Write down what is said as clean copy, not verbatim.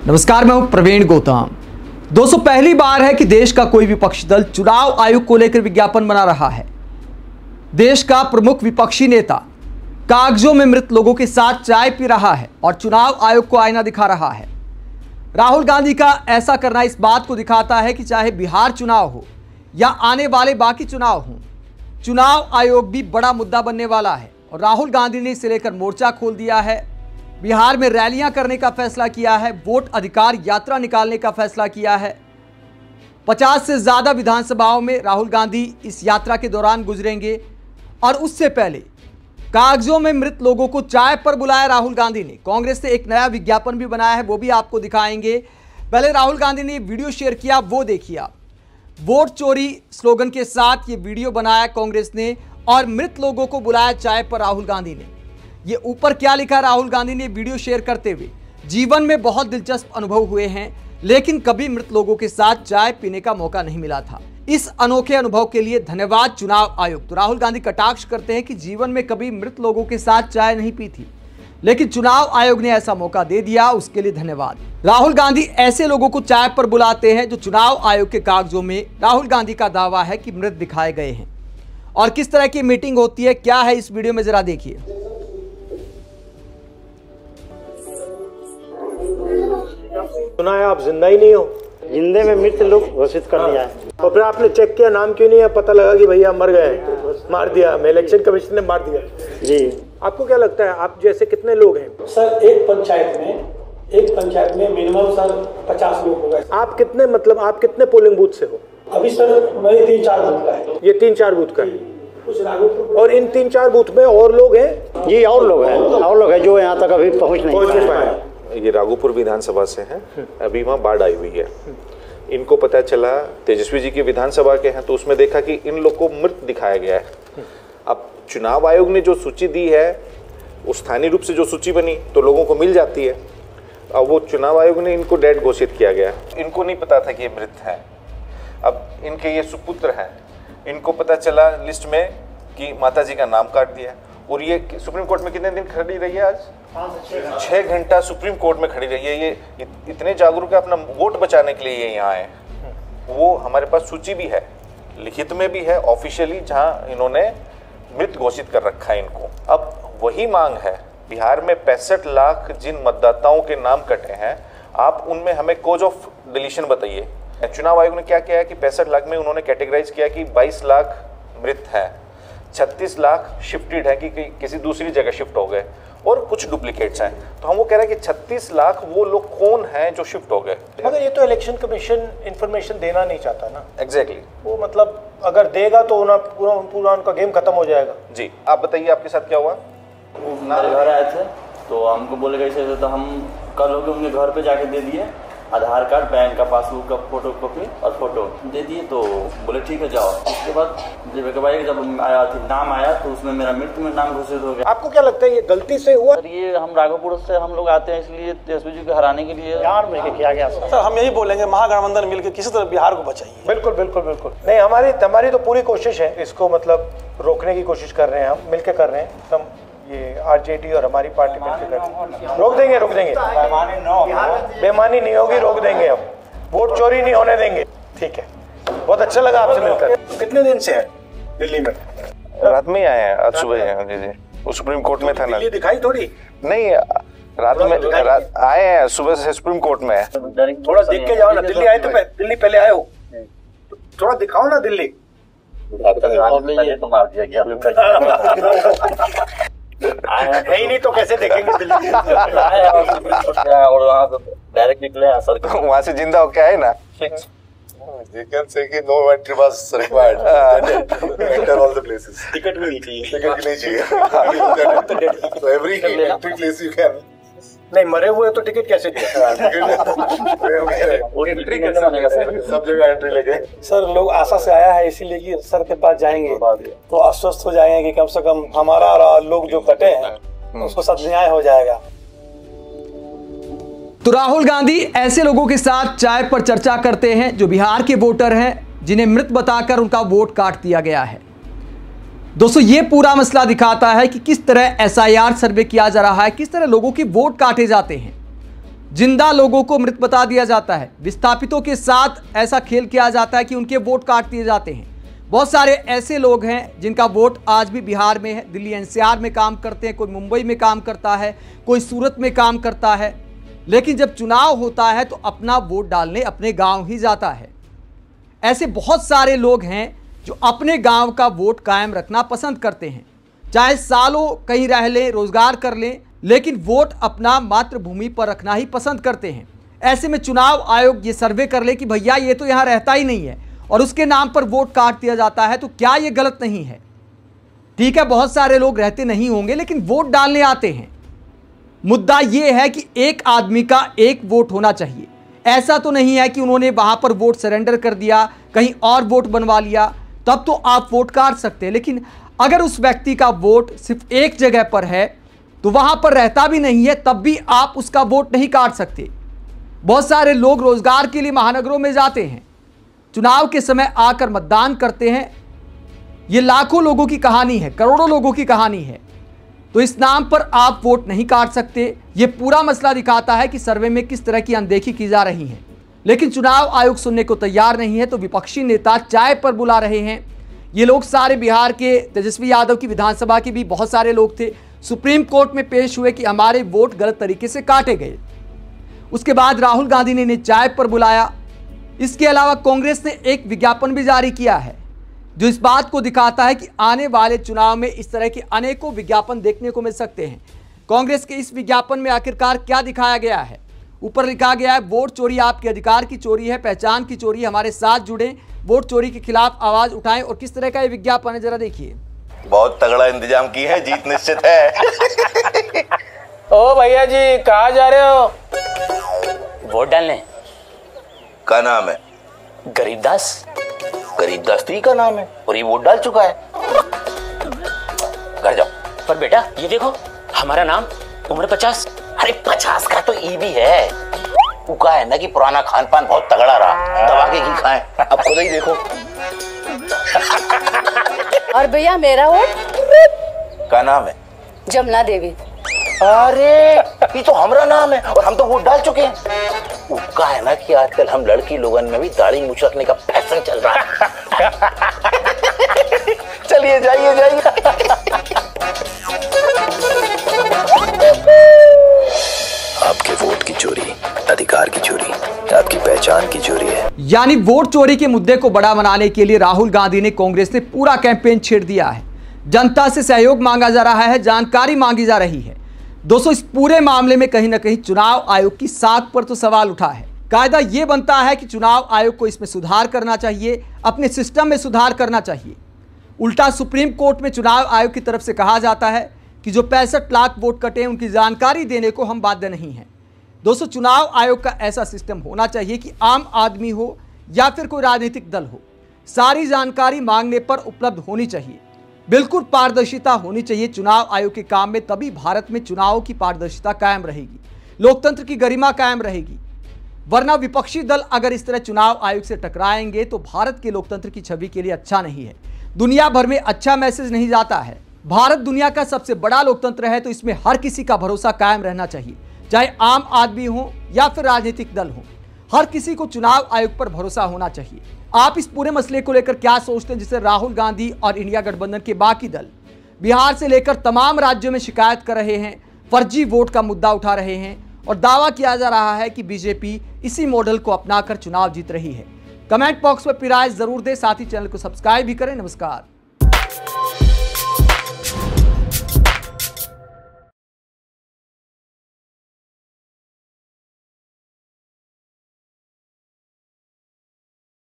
नमस्कार, मैं हूं प्रवीण गौतम। दोस्तों, पहली बार है कि देश का कोई विपक्षी दल चुनाव आयोग को लेकर विज्ञापन बना रहा है। देश का प्रमुख विपक्षी नेता कागजों में मृत लोगों के साथ चाय पी रहा है और चुनाव आयोग को आईना दिखा रहा है। राहुल गांधी का ऐसा करना इस बात को दिखाता है कि चाहे बिहार चुनाव हो या आने वाले बाकी चुनाव हों, चुनाव आयोग भी बड़ा मुद्दा बनने वाला है और राहुल गांधी ने इसे लेकर मोर्चा खोल दिया है। बिहार में रैलियां करने का फैसला किया है, वोट अधिकार यात्रा निकालने का फैसला किया है। 50 से ज्यादा विधानसभाओं में राहुल गांधी इस यात्रा के दौरान गुजरेंगे और उससे पहले कागजों में मृत लोगों को चाय पर बुलाया राहुल गांधी ने। कांग्रेस ने एक नया विज्ञापन भी बनाया है, वो भी आपको दिखाएंगे। पहले राहुल गांधी ने वीडियो शेयर किया, वो देखिए आप। वोट चोरी स्लोगन के साथ ये वीडियो बनाया कांग्रेस ने और मृत लोगों को बुलाया चाय पर राहुल गांधी ने। ये ऊपर क्या लिखा राहुल गांधी ने वीडियो शेयर करते हुए, जीवन में बहुत दिलचस्प अनुभव हुए हैं लेकिन कभी मृत लोगों के साथ चाय पीने का मौका नहीं मिला था। इस अनोखे अनुभव के लिए धन्यवाद चुनाव आयोग। तो राहुल गांधी कटाक्ष करते हैं कि जीवन में कभी मृत लोगों के साथ चाय नहीं पी थी, लेकिन चुनाव आयोग ने ऐसा मौका दे दिया, उसके लिए धन्यवाद। राहुल गांधी ऐसे लोगों को चाय पर बुलाते हैं जो चुनाव आयोग के कागजों में राहुल गांधी का दावा है कि मृत दिखाए गए हैं। और किस तरह की मीटिंग होती है, क्या है इस वीडियो में, जरा देखिए। सुना है आप जिंदा ही नहीं हो, जिंदे में मृत लोग घोषित कर दिया है। और फिर आपने चेक किया, नाम क्यों नहीं है? पता लगा कि भैया मर गए, मार दिया, मैं इलेक्शन कमीशन ने मार दिया। जी, आपको क्या लगता है, आप जैसे कितने लोग हैं? सर एक पंचायत में मिनिमम सर 50 लोग हो गए। आप कितने, मतलब आप कितने पोलिंग बूथ से हो? अभी सर मेरे 3-4 बूथ का है। ये 3-4 बूथ का है। कुछ राघोपुर और इन 3-4 बूथ में और लोग हैं? जी, और लोग हैं जो यहाँ तक अभी पहुँच नहीं पाए। ये राघोपुर विधानसभा से हैं, अभी वहाँ बाढ़ आई हुई है। इनको पता चला तेजस्वी जी की विधानसभा के हैं, तो उसमें देखा कि इन लोग को मृत दिखाया गया है। अब चुनाव आयोग ने जो सूची दी है, वो स्थानीय रूप से जो सूची बनी तो लोगों को मिल जाती है। अब वो चुनाव आयोग ने इनको डेड घोषित किया गया। इनको नहीं पता था कि ये मृत हैं। अब इनके ये सुपुत्र हैं, इनको पता चला लिस्ट में कि माता जी का नाम काट दिया। और ये सुप्रीम कोर्ट में कितने दिन खड़ी रही है? आज 6 घंटा सुप्रीम कोर्ट में खड़ी रही है। ये इतने जागरूक है, अपना वोट बचाने के लिए ये यहाँ आए। वो हमारे पास सूची भी है, लिखित में भी है, ऑफिशियली, जहाँ इन्होंने मृत घोषित कर रखा है इनको। अब वही मांग है, बिहार में 65 लाख जिन मतदाताओं के नाम कटे हैं, आप उनमें हमें कॉज ऑफ डिलीशन बताइए। चुनाव आयोग ने क्या किया है कि 65 लाख में उन्होंने कैटेगराइज किया कि 22 लाख मृत है, 36 लाख शिफ्टेड है कि किसी दूसरी जगह शिफ्ट हो गए और कुछ डुप्लीकेट्स हैं। तो हम वो कह रहे हैं कि 36 लाख वो लोग कौन हैं जो शिफ्ट हो गए। मगर ये तो इलेक्शन कमीशन इंफॉर्मेशन देना नहीं चाहता ना। एग्जैक्टली। वो मतलब अगर देगा तो पूरा उनका गेम खत्म हो जाएगा। जी, आप बताइए आपके साथ क्या हुआ? वो हमारे घर आए थे तो हमको बोले गए थे, तो हम कल होकर उनके घर पे जाके दे दिए आधार कार्ड, बैंक का पासबुक का फोटो कॉपी और फोटो दे दिए। तो बोले ठीक है जाओ। उसके बाद जब आया नाम आया तो उसमें मेरा मृत्यु में नाम घोषित हो गया। आपको क्या लगता है ये गलती से हुआ? सर ये हम राघोपुर से हम लोग आते हैं, इसलिए तेजस्वी जी को हराने के लिए बिहार में किया गया। सर हम यही बोलेंगे, महागठबंधन मिलकर किसी तरह बिहार को बचाइए। बिल्कुल बिल्कुल बिल्कुल। नहीं, हमारी तो पूरी कोशिश है, इसको मतलब रोकने की कोशिश कर रहे हैं, हम मिलकर कर रहे हैं। हम ये आरजेडी और हमारी पार्टी मिलकर रोक देंगे। बेईमानी नहीं होगी, रोक देंगे हम। वोट चोरी नहीं होने देंगे। ठीक है, बहुत अच्छा लगा आपसे मिलकर। कितने दिन से है दिल्ली में? रात में ही आए हैं, आज सुबह हैं। जी जी, वो सुप्रीम कोर्ट में था ना। दिल्ली दिखाई थोड़ी नहीं, रात आए हैं, सुबह से सुप्रीम कोर्ट में है। थोड़ा देख के जाओ ना। दिल्ली आए तो दिल्ली पहले आए हो, थोड़ा दिखाओ ना दिल्ली। है ही नहीं तो कैसे देखेंगे दिल्ली? और वहाँ डायरेक्ट निकले सर, वहाँ से जिंदा होके आए ना। They can say कि no entry was required. Enter all the places. Ticket भी नहीं चाहिए। टिकट नहीं चाहिए। So every entry place you can. नहीं, मरे हुए तो टिकट कैसे दिया? सब जगह एंट्री लेके। सर लोग आशा से आया है, इसीलिए कि सर के पास जाएंगे तो आश्वस्त हो जाएंगे कि कम से कम हमारा और लोग जो कटे हैं उसको साथ न्याय हो जाएगा। तो राहुल गांधी ऐसे लोगों के साथ चाय पर चर्चा करते हैं जो बिहार के वोटर हैं, जिन्हें मृत बताकर उनका वोट काट दिया गया है। दोस्तों, ये पूरा मसला दिखाता है कि किस तरह एसआईआर सर्वे किया जा रहा है, किस तरह लोगों के वोट काटे जाते हैं। जिंदा लोगों को मृत बता दिया जाता है। विस्थापितों के साथ ऐसा खेल किया जाता है कि उनके वोट काट दिए जाते हैं। बहुत सारे ऐसे लोग हैं जिनका वोट आज भी बिहार में है, दिल्ली एनसीआर में काम करते हैं, कोई मुंबई में काम करता है, कोई सूरत में काम करता है, लेकिन जब चुनाव होता है तो अपना वोट डालने अपने गांव ही जाता है। ऐसे बहुत सारे लोग हैं जो अपने गांव का वोट कायम रखना पसंद करते हैं, चाहे सालों कहीं रह लें, रोजगार कर लें, लेकिन वोट अपना मातृभूमि पर रखना ही पसंद करते हैं। ऐसे में चुनाव आयोग ये सर्वे कर ले कि भैया ये तो यहाँ रहता ही नहीं है और उसके नाम पर वोट काट दिया जाता है, तो क्या ये गलत नहीं है? ठीक है, बहुत सारे लोग रहते नहीं होंगे लेकिन वोट डालने आते हैं। मुद्दा ये है कि एक आदमी का एक वोट होना चाहिए। ऐसा तो नहीं है कि उन्होंने वहां पर वोट सरेंडर कर दिया, कहीं और वोट बनवा लिया, तब तो आप वोट काट सकते हैं। लेकिन अगर उस व्यक्ति का वोट सिर्फ एक जगह पर है, तो वहां पर रहता भी नहीं है, तब भी आप उसका वोट नहीं काट सकते। बहुत सारे लोग रोजगार के लिए महानगरों में जाते हैं, चुनाव के समय आकर मतदान करते हैं। ये लाखों लोगों की कहानी है, करोड़ों लोगों की कहानी है। तो इस नाम पर आप वोट नहीं काट सकते। ये पूरा मसला दिखाता है कि सर्वे में किस तरह की अनदेखी की जा रही है। लेकिन चुनाव आयोग सुनने को तैयार नहीं है, तो विपक्षी नेता चाय पर बुला रहे हैं। ये लोग सारे बिहार के, तेजस्वी यादव की विधानसभा के भी बहुत सारे लोग थे, सुप्रीम कोर्ट में पेश हुए कि हमारे वोट गलत तरीके से काटे गए। उसके बाद राहुल गांधी ने इन्हें चाय पर बुलाया। इसके अलावा कांग्रेस ने एक विज्ञापन भी जारी किया है जो इस बात को दिखाता है कि आने वाले चुनाव में इस तरह के अनेकों विज्ञापन देखने को मिल सकते हैं। कांग्रेस के इस विज्ञापन में आखिरकार क्या दिखाया गया है? ऊपर लिखा गया है, वोट चोरी आपके अधिकार की चोरी है, पहचान की चोरी, हमारे साथ जुड़े, वोट चोरी के खिलाफ आवाज उठाएं। और किस तरह का ये विज्ञापन है जरा देखिए। बहुत तगड़ा इंतजाम की है, जीत निश्चित है। ओ भैया जी, कहाँ जा रहे हो? वोट डालने। का नाम है? गरीबदास। गरीबदास तो ही का नाम है और ये वोट डाल चुका है। घर जाओ। पर बेटा ये देखो, हमारा नाम, उम्र 50। अरे 50 का तो ये भी है। उका है ना कि पुराना खान पान बहुत तगड़ा रहा, दबा के घी खाएं। अब खुद ही देखो। और भैया मेरा वोट? का नाम है? जमुना देवी। अरे ये तो हमारा नाम है और हम तो वोट डाल चुके हैं। उका है ना कि आजकल हम लड़की लोगन में भी दाढ़ी मूछ रखने का फैशन चल रहा है। चलिए जाइए जाइए। आपके वोट की चोरी अधिकार की चोरी, आपकी पहचान की चोरी है। यानी वोट चोरी के मुद्दे को बड़ा बनाने के लिए राहुल गांधी ने, कांग्रेस ने पूरा कैंपेन छेड़ दिया है। जनता से सहयोग मांगा जा रहा है, जानकारी मांगी जा रही है। दोस्तों, इस पूरे मामले में कहीं ना कहीं चुनाव आयोग की साख पर तो सवाल उठा है। कायदा यह बनता है कि चुनाव आयोग को इसमें सुधार करना चाहिए, अपने सिस्टम में सुधार करना चाहिए। उल्टा सुप्रीम कोर्ट में चुनाव आयोग की तरफ से कहा जाता है कि जो 65 लाख वोट कटे उनकी जानकारी देने को हम बाध्य नहीं हैं। दोस्तों, चुनाव आयोग का ऐसा सिस्टम होना चाहिए कि आम आदमी हो या फिर कोई राजनीतिक दल हो, सारी जानकारी मांगने पर उपलब्ध होनी चाहिए। बिल्कुल पारदर्शिता होनी चाहिए चुनाव आयोग के काम में, तभी भारत में चुनाव की पारदर्शिता कायम रहेगी, लोकतंत्र की गरिमा कायम रहेगी। वरना विपक्षी दल अगर इस तरह चुनाव आयोग से टकराएंगे तो भारत के लोकतंत्र की छवि के लिए अच्छा नहीं है, दुनिया भर में अच्छा मैसेज नहीं जाता है। भारत दुनिया का सबसे बड़ा लोकतंत्र है, तो इसमें हर किसी का भरोसा कायम रहना चाहिए, चाहे आम आदमी हो या फिर राजनीतिक दल हो। हर किसी को चुनाव आयोग पर भरोसा होना चाहिए। आप इस पूरे मसले को लेकर क्या सोचते हैं, जिसे राहुल गांधी और इंडिया गठबंधन के बाकी दल बिहार से लेकर तमाम राज्यों में शिकायत कर रहे हैं, फर्जी वोट का मुद्दा उठा रहे हैं और दावा किया जा रहा है कि बीजेपी इसी मॉडल को अपनाकर चुनाव जीत रही है? कमेंट बॉक्स में अपनी राय जरूर दें, साथ ही चैनल को सब्सक्राइब भी करें। नमस्कार।